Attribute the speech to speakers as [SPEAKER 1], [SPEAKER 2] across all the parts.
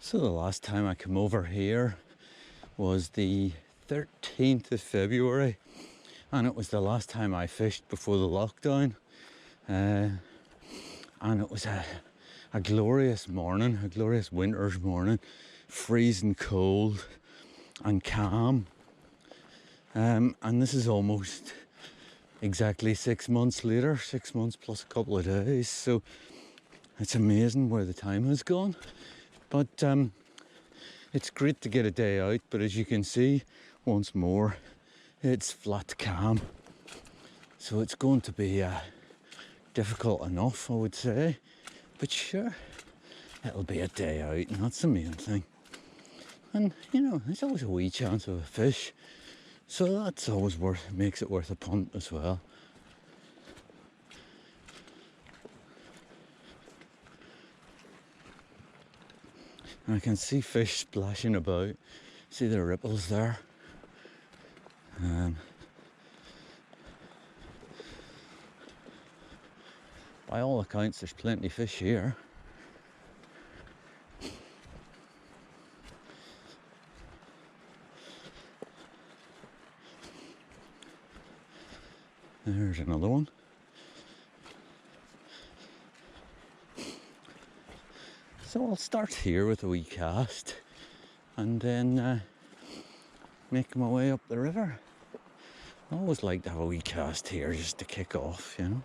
[SPEAKER 1] So the last time I came over here was the 13th of February, and it was the last time I fished before the lockdown. And it was a glorious morning, a glorious winter's morning, freezing cold and calm. And this is almost exactly 6 months later, 6 months plus a couple of days. So it's amazing where the time has gone. But it's great to get a day out, but as you can see, once more, it's flat calm. So it's going to be difficult enough, I would say. But sure, it'll be a day out, and that's the main thing. And, you know, there's always a wee chance of a fish. So that's always makes it worth a punt as well. And I can see fish splashing about. See the ripples there. By all accounts, there's plenty of fish here. There's another one. So I'll start here with a wee cast and then make my way up the river. I always like to have a wee cast here just to kick off, you know.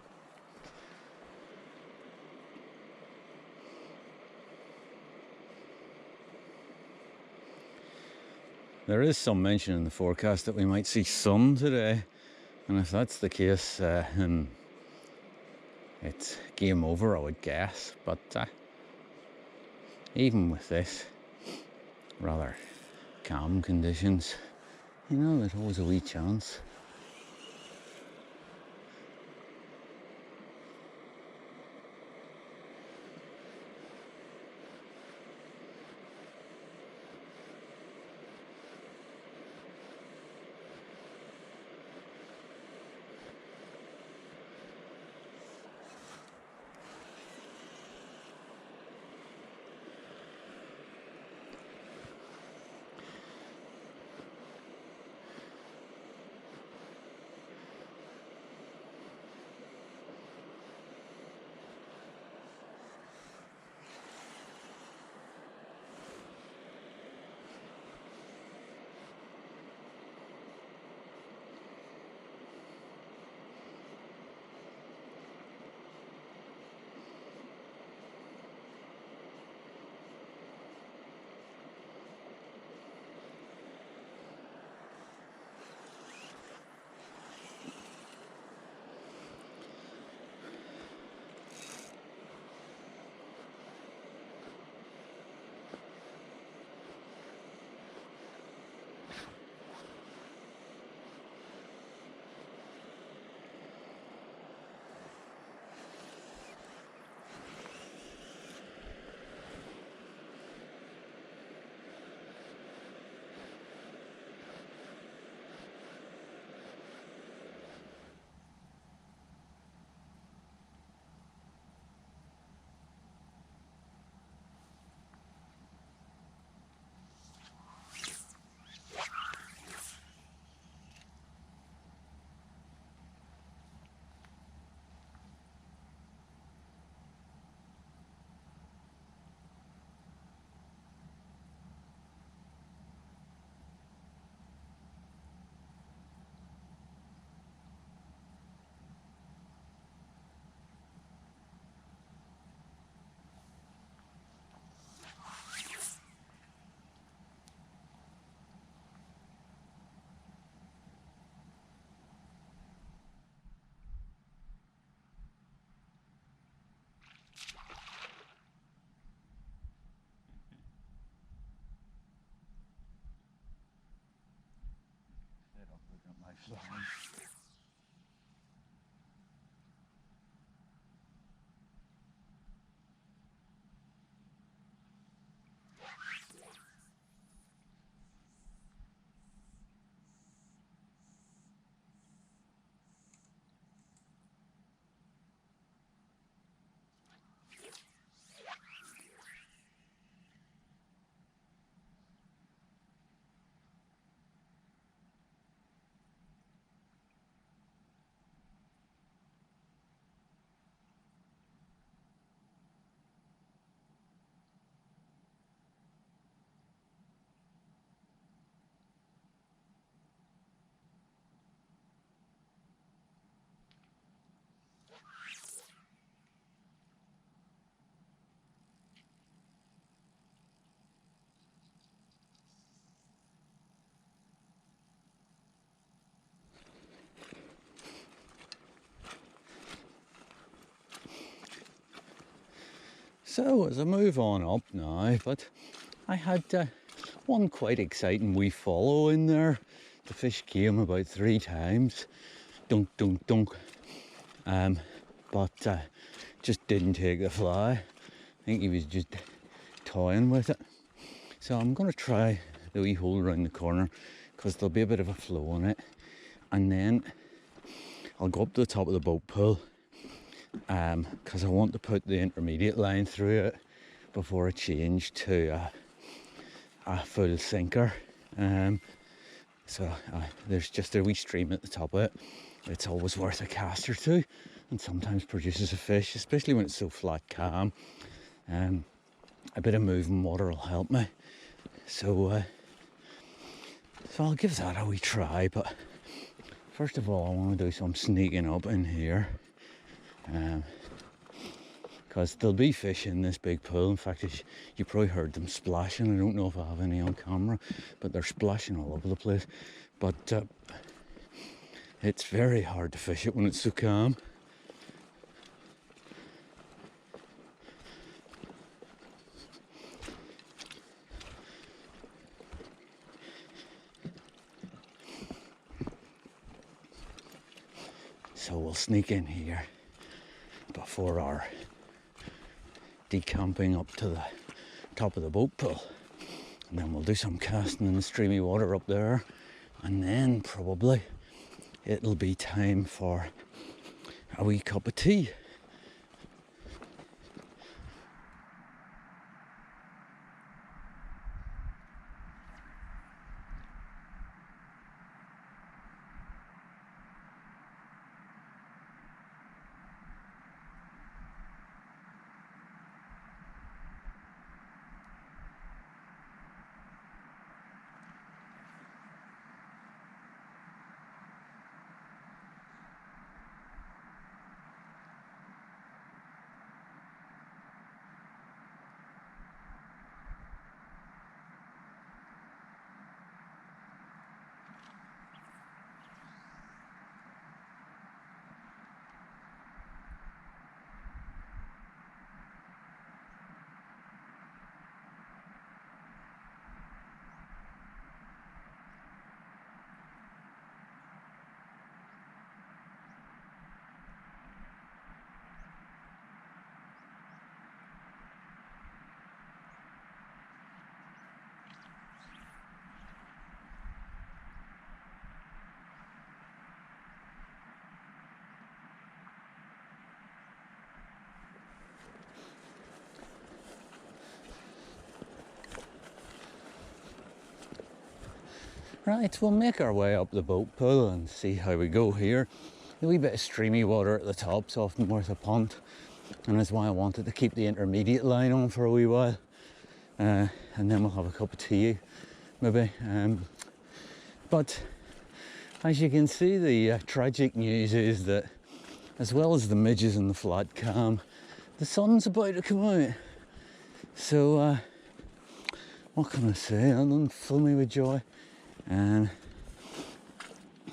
[SPEAKER 1] There is some mention in the forecast that we might see sun today, and if that's the case, it's game over, I would guess. But even with this rather calm conditions, you know, there's always a wee chance. So as I move on up now, but I had one quite exciting wee follow in there. The fish came about 3 times, dunk, dunk, dunk, but just didn't take the fly. I think he was just toying with it. So I'm going to try the wee hole around the corner because there'll be a bit of a flow on it, and then I'll go up to the top of the boat pool because I want to put the intermediate line through it before I change to a full sinker. So there's just a wee stream at the top of it. It's always worth a cast or two, and sometimes produces a fish, especially when it's so flat calm. A bit of moving water will help me. So I'll give that a wee try, but first of all I want to do some sneaking up in here, because there'll be fish in this big pool. In fact, you probably heard them splashing. I don't know if I have any on camera, but they're splashing all over the place. But it's very hard to fish it when it's so calm. So we'll sneak in here before our decamping up to the top of the boat pool, and then we'll do some casting in the streamy water up there, and then probably it'll be time for a wee cup of tea. Right, we'll make our way up the boat pool and see how we go here. A wee bit of streamy water at the top, so often worth a punt, and that's why I wanted to keep the intermediate line on for a wee while, and then we'll have a cup of tea maybe. But as you can see, the tragic news is that as well as the midges and the flat cam, the sun's about to come out. So what can I say? That doesn't fill me with joy.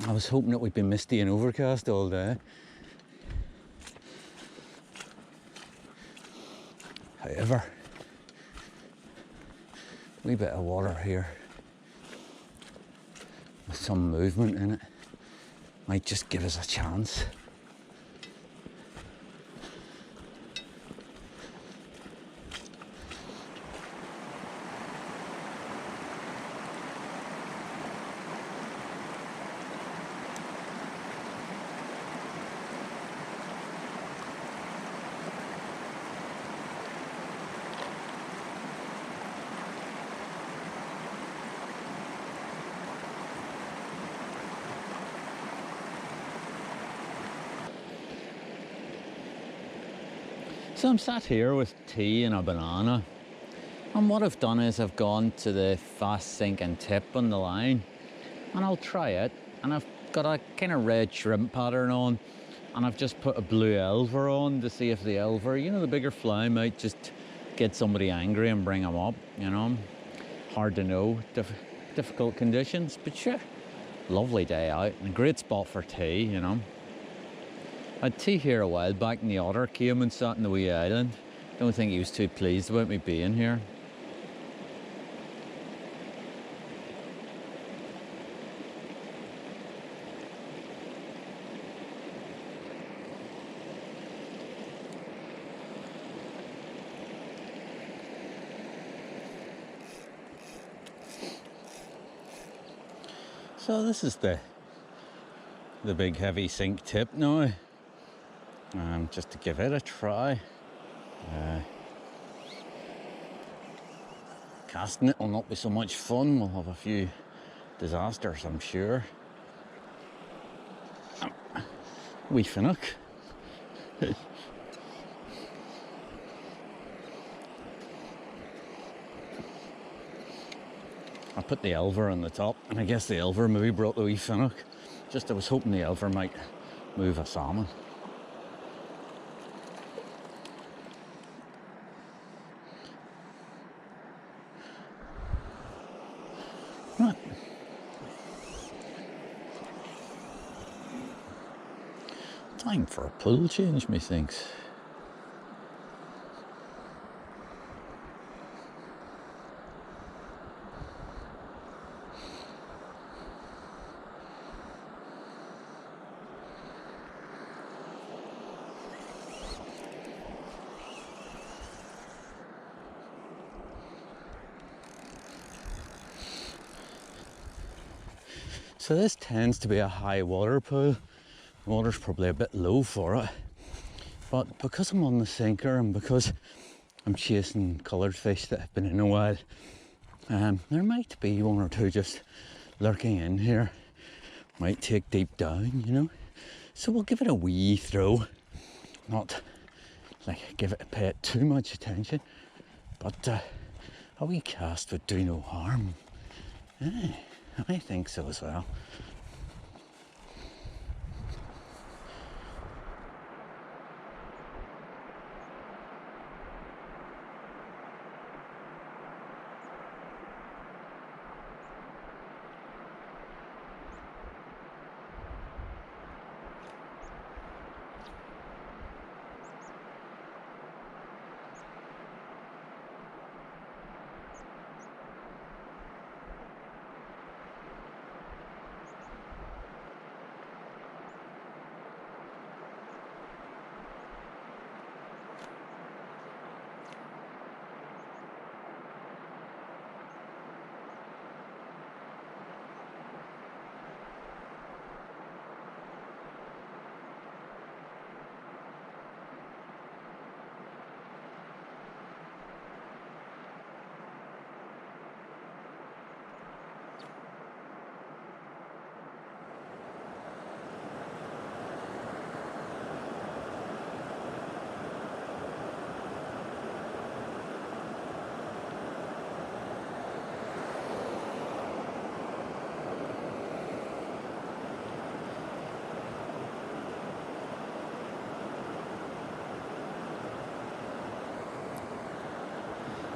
[SPEAKER 1] I was hoping it would be misty and overcast all day. However, a wee bit of water here with some movement in it might just give us a chance. So I'm sat here with tea and a banana, and what I've done is I've gone to the fast sinking tip on the line, and I'll try it, and I've got a kind of red shrimp pattern on, and I've just put a blue elver on to see if the elver, you know, the bigger fly might just get somebody angry and bring them up, you know. Hard to know, difficult conditions, but sure, lovely day out and a great spot for tea, you know. I had tea here a while back and the otter came and sat in the wee island. Don't think he was too pleased about me being here. So this is the big heavy sink tip now, just to give it a try. Casting it will not be so much fun. We'll have a few disasters, I'm sure. Wee finnock. I put the elver on the top, and I guess the elver maybe brought the wee finnock. I was hoping the elver might move a salmon. Right. Time for a pull change, methinks. So this tends to be a high water pool. The water's probably a bit low for it. But because I'm on the sinker and because I'm chasing coloured fish that have been in a while, there might be one or two just lurking in here. Might take deep down, you know. So we'll give it a wee throw. Not like pay it too much attention. But a wee cast would do no harm. I think so as well.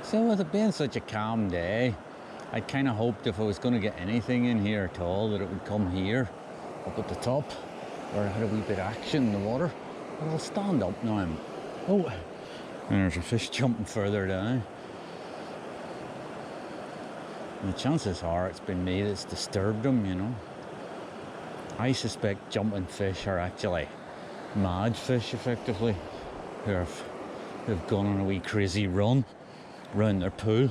[SPEAKER 1] So with it being such a calm day, I kind of hoped if I was going to get anything in here at all that it would come here, up at the top, where I had a wee bit of action in the water. But I'll stand up now. Oh, and there's a fish jumping further down. And the chances are it's been me that's disturbed them, you know. I suspect jumping fish are actually mad fish, effectively, who've gone on a wee crazy run around their pool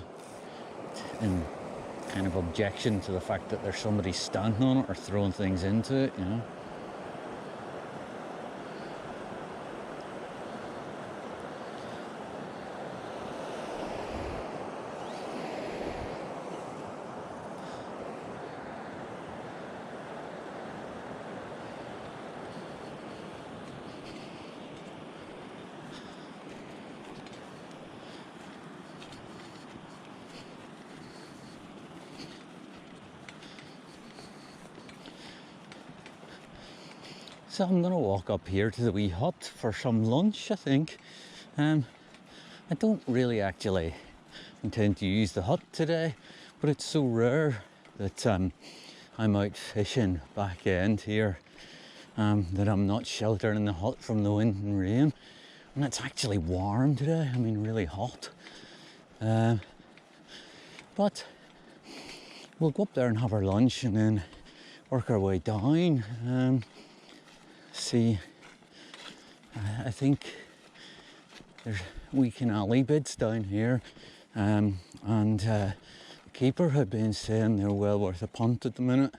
[SPEAKER 1] in kind of objection to the fact that there's somebody standing on it or throwing things into it, you know. So I'm gonna walk up here to the wee hut for some lunch, I think. I don't really actually intend to use the hut today, but it's so rare that I'm out fishing back end here that I'm not sheltered in the hut from the wind and rain. And it's actually warm today, I mean really hot. But we'll go up there and have our lunch and then work our way down. See, I think there's wee canal-y bits down here, and the keeper had been saying they're well worth a punt at the minute.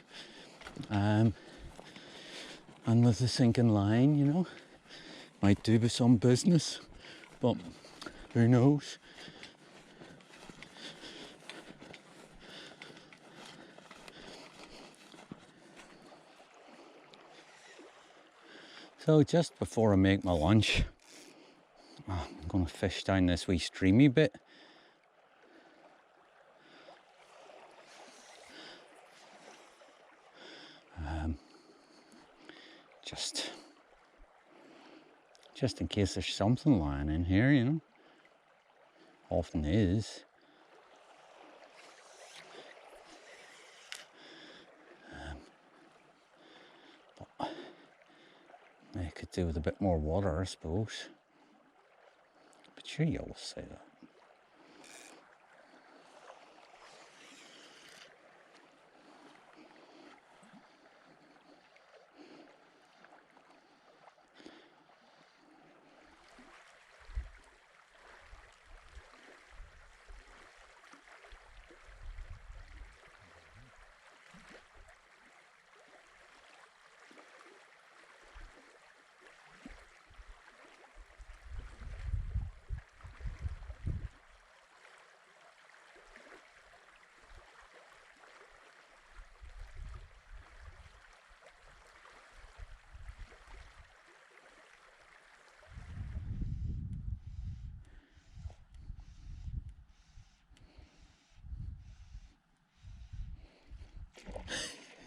[SPEAKER 1] And with the sinking line, you know, might do with some business, but who knows? So just before I make my lunch, I'm going to fish down this wee streamy bit. Just in case there's something lying in here, you know. Often is. But I could do with a bit more water, I suppose. But sure, you always say that.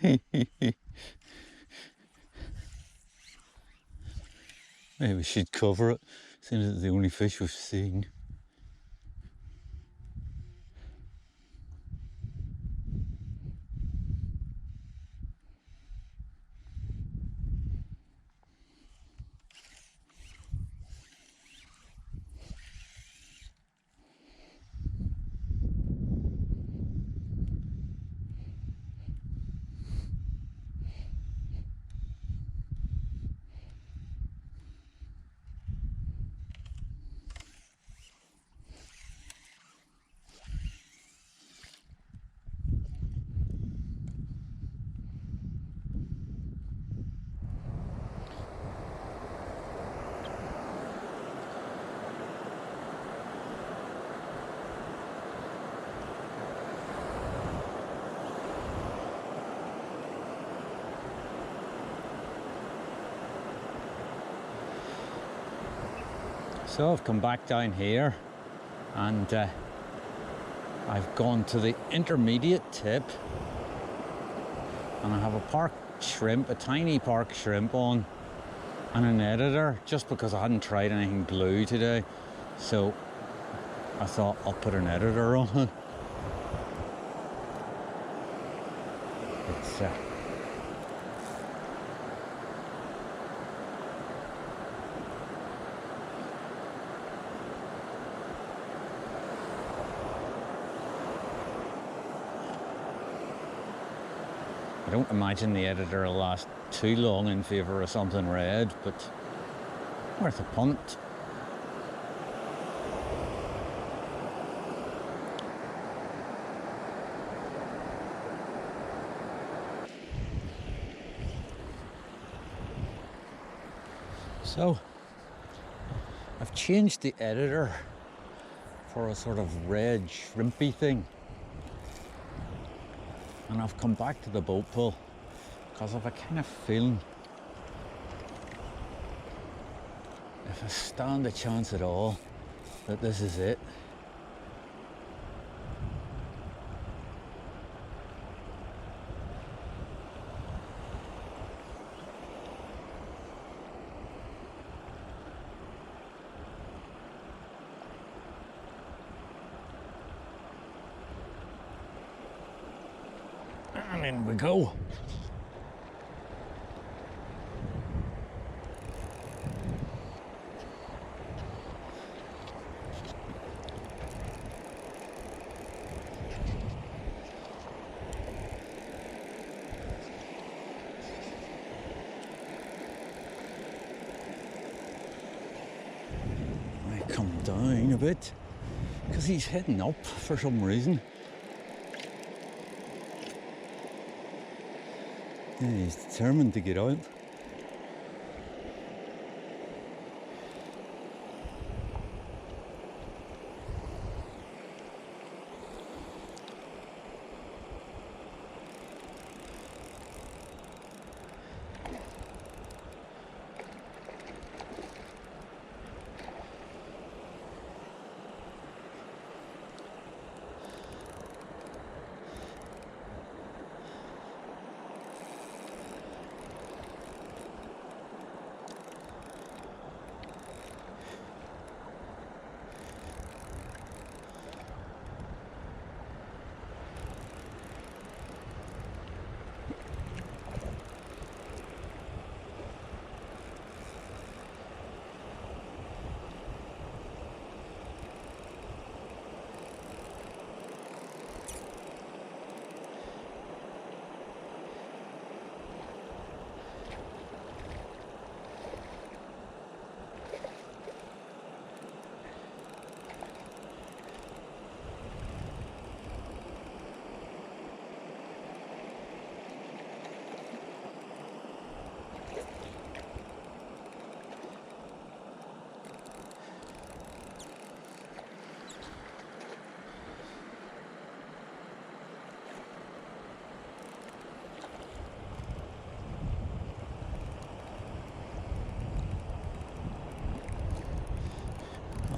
[SPEAKER 1] Maybe we should cover it, seeing as it's the only fish we've seen. So I've come back down here and I've gone to the intermediate tip and I have a park shrimp, a tiny park shrimp on and an editor just because I hadn't tried anything blue today. So I thought I'll put an editor on it. It's I don't imagine the editor will last too long in favour of something red, but worth a punt. So I've changed the editor for a sort of red shrimpy thing. And I've come back to the boat pull because I've a kind of feeling if I stand a chance at all that this is it. And in we go. come down a bit because he's heading up for some reason. Yeah, he's determined to get out.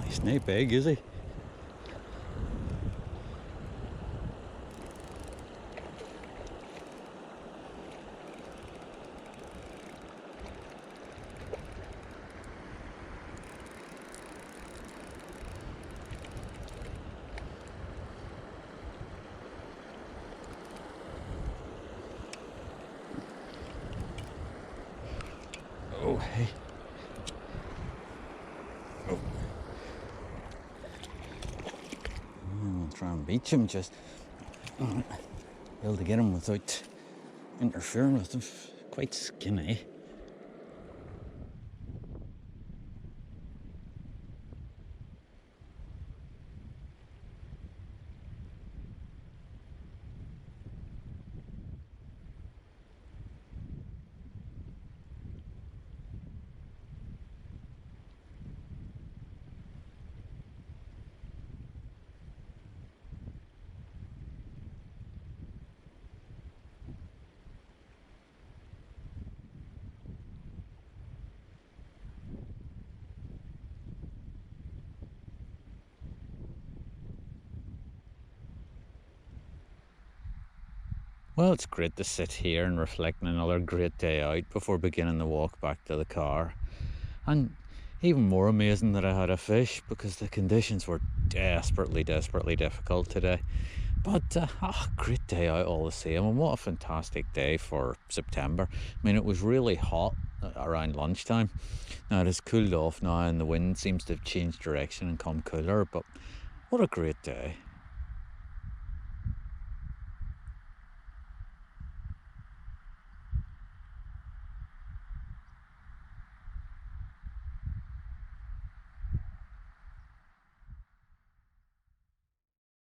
[SPEAKER 1] He's not big, is he? Oh, hey. Oh. I'll try and beach him, just be able to get him without interfering with him. Quite skinny. Well, it's great to sit here and reflect on another great day out before beginning the walk back to the car. And even more amazing that I had a fish, because the conditions were desperately difficult today. But great day out all the same, and what a fantastic day for September. I mean, it was really hot around lunchtime. Now it has cooled off now and the wind seems to have changed direction and come cooler, but what a great day.